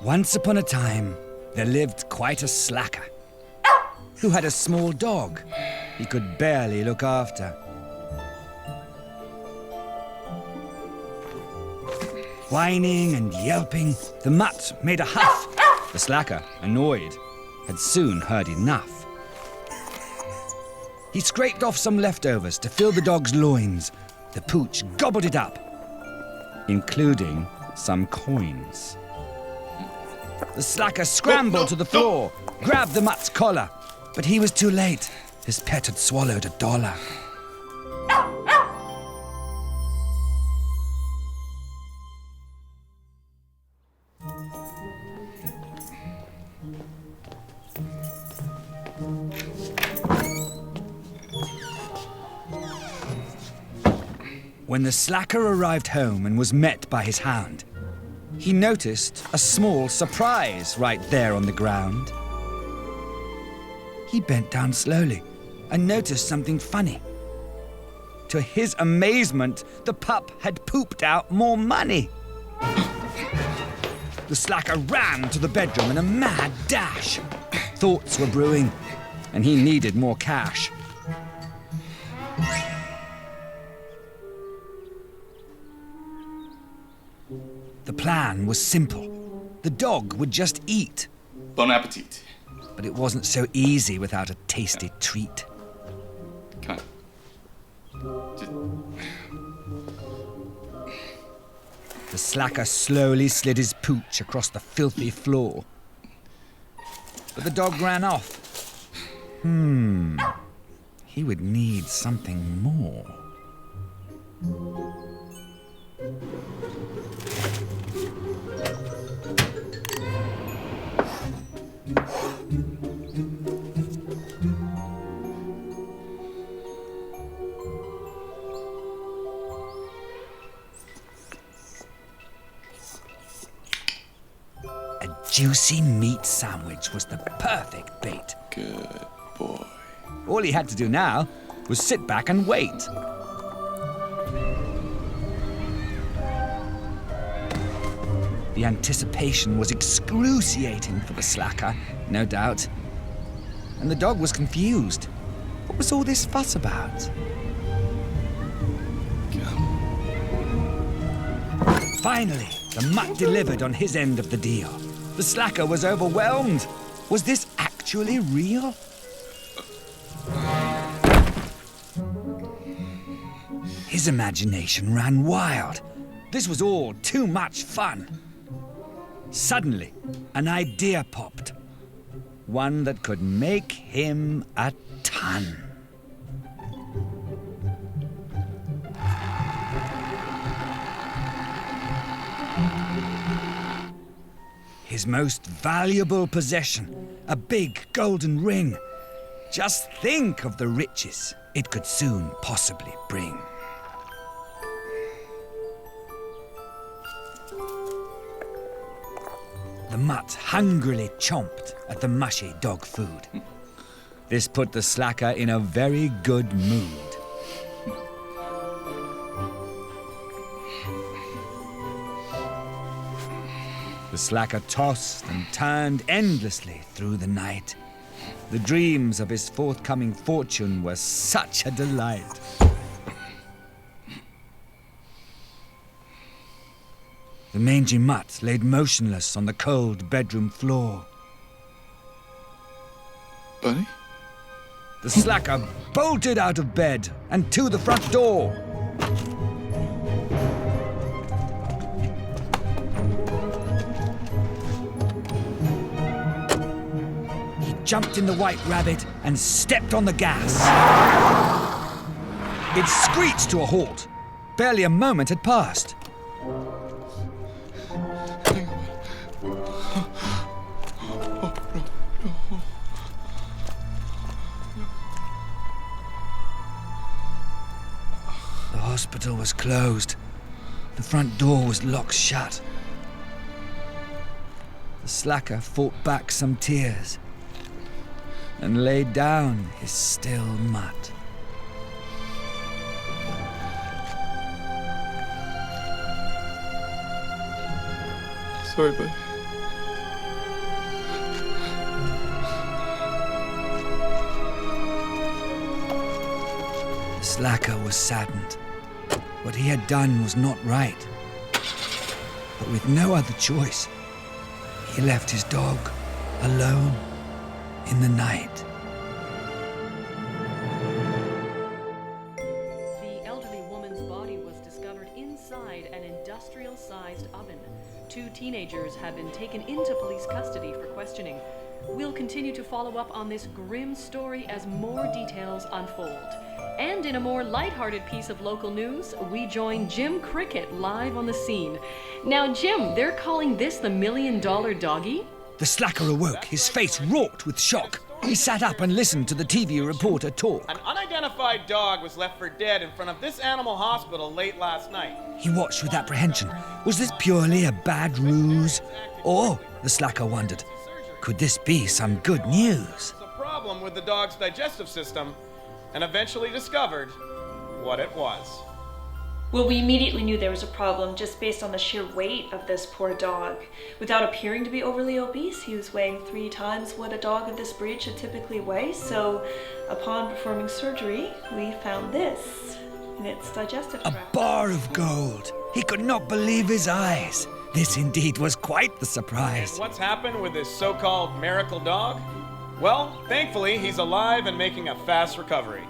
Once upon a time, there lived quite a slacker who had a small dog he could barely look after. Whining and yelping, the mutt made a huff. The slacker, annoyed, had soon heard enough. He scraped off some leftovers to fill the dog's loins. The pooch gobbled it up, including some coins. The slacker scrambled to the floor, grabbed the mutt's collar, but he was too late. His pet had swallowed $1. When the slacker arrived home and was met by his hound, he noticed a small surprise right there on the ground. He bent down slowly and noticed something funny. To his amazement, the pup had pooped out more money. The slacker ran to the bedroom in a mad dash. Thoughts were brewing, and he needed more cash. The plan was simple. The dog would just eat. Bon appetit. But it wasn't so easy without a tasty treat. Come on. Just... The slacker slowly slid his pooch across the filthy floor. But the dog ran off. He would need something more. A juicy meat sandwich was the perfect bait. Good boy. All he had to do now was sit back and wait. The anticipation was excruciating for the slacker, no doubt. And the dog was confused. What was all this fuss about? Finally, the mutt delivered on his end of the deal. The slacker was overwhelmed. Was this actually real? His imagination ran wild. This was all too much fun. Suddenly, an idea popped. One that could make him a ton. His most valuable possession, a big golden ring. Just think of the riches it could soon possibly bring. The mutt hungrily chomped at the mushy dog food. This put the slacker in a very good mood. The slacker tossed and turned endlessly through the night. The dreams of his forthcoming fortune were such a delight. The mangy mutt laid motionless on the cold bedroom floor. Buddy? The slacker bolted out of bed and to the front door. He jumped in the White Rabbit and stepped on the gas. It screeched to a halt. Barely a moment had passed. The hospital was closed. The front door was locked shut. The slacker fought back some tears and laid down his still mutt. Sorry, buddy. Slacker was saddened. What he had done was not right. But with no other choice, he left his dog alone in the night. The elderly woman's body was discovered inside an industrial-sized oven. 2 teenagers have been taken into police custody for questioning. We'll continue to follow up on this grim story as more details unfold. And in a more lighthearted piece of local news, we join Jim Cricket live on the scene. Now, Jim, they're calling this the $1 million doggy? The slacker awoke, his face wrought with shock. He sat up and listened to the TV reporter talk. An unidentified dog was left for dead in front of this animal hospital late last night. He watched with apprehension. Was this purely a bad ruse? Or, the slacker wondered, could this be some good news? There's a problem with the dog's digestive system, and eventually discovered what it was. Well, we immediately knew there was a problem just based on the sheer weight of this poor dog. Without appearing to be overly obese, he was weighing 3 times what a dog of this breed should typically weigh, so upon performing surgery, we found this in its digestive A tract. bar of gold. He could not believe his eyes. This indeed was quite the surprise. What's happened with this so-called miracle dog? Well, thankfully, he's alive and making a fast recovery.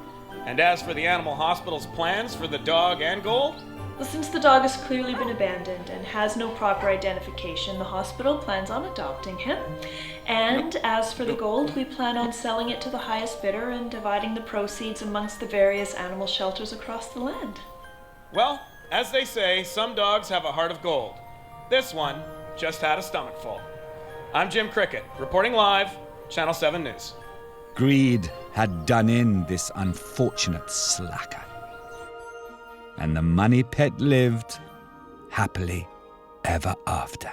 And as for the animal hospital's plans for the dog and gold? Well, since the dog has clearly been abandoned and has no proper identification, the hospital plans on adopting him. And as for the gold, we plan on selling it to the highest bidder and dividing the proceeds amongst the various animal shelters across the land. Well, as they say, some dogs have a heart of gold. This one just had a stomach full. I'm Jim Cricket, reporting live, Channel 7 News. Greed had done in this unfortunate slacker. And the money pet lived happily ever after.